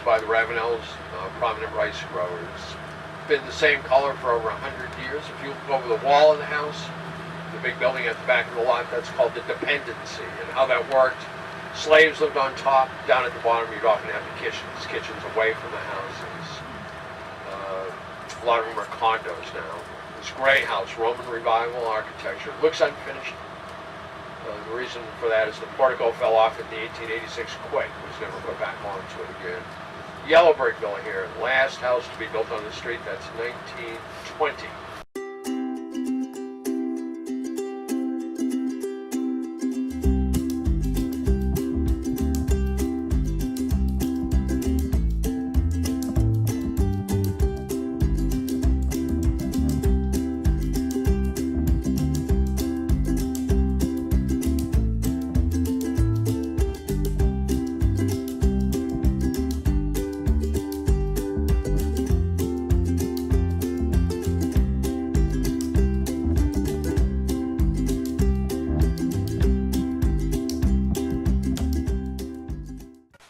by the Ravenels, prominent rice growers. Been the same color for over 100 years. If you look over the wall of the house, the big building at the back of the lot, that's called the dependency. And how that worked, slaves lived on top. Down at the bottom, you'd often have the kitchens away from the houses. A lot of them are condos now. This gray house, Roman Revival architecture, looks unfinished. The reason for that is the portico fell off at the 1886 quake, was never put back onto it again. Yellow brick villa here, last house to be built on the street, that's 1920.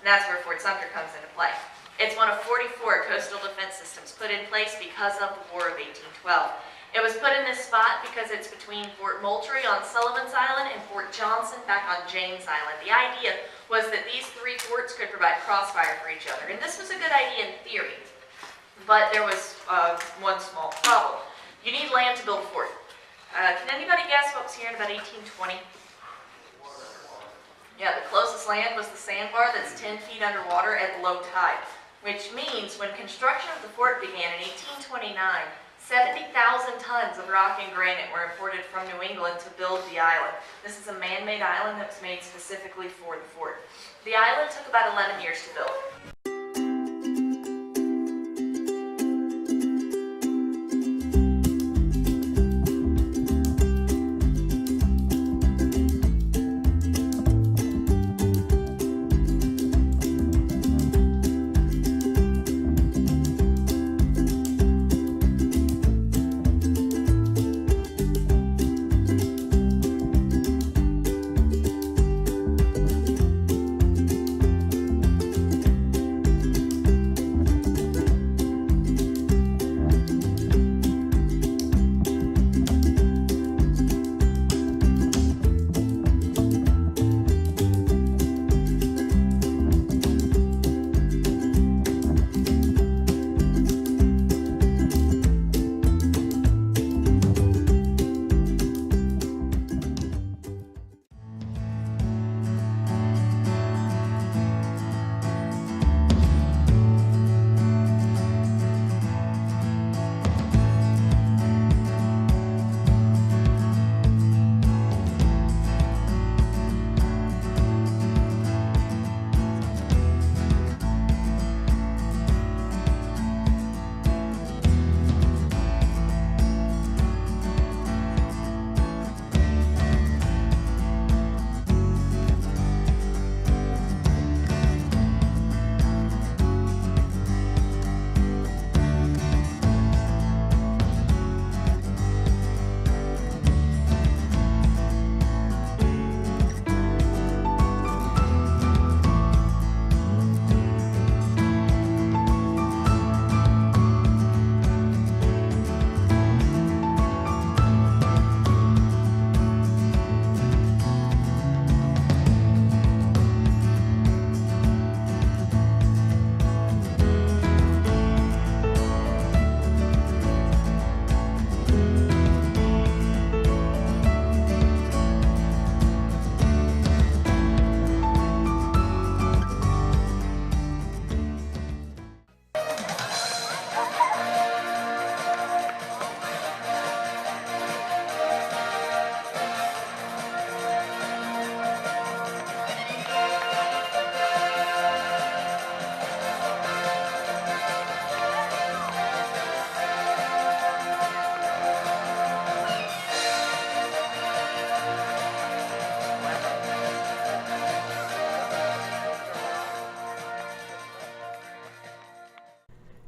And that's where Fort Sumter comes into play. It's one of 44 coastal defense systems put in place because of the War of 1812. It was put in this spot because it's between Fort Moultrie on Sullivan's Island and Fort Johnson back on James Island. The idea was that these three forts could provide crossfire for each other. And this was a good idea in theory, but there was one small problem. You need land to build a fort. Can anybody guess what was here in about 1820? Yeah, the closest land was the sandbar that's 10 feet underwater at low tide, which means when construction of the fort began in 1829, 70,000 tons of rock and granite were imported from New England to build the island. This is a man-made island that was made specifically for the fort. The island took about 11 years to build.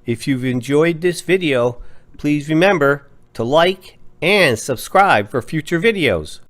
If you've enjoyed this video, please remember to like and subscribe for future videos.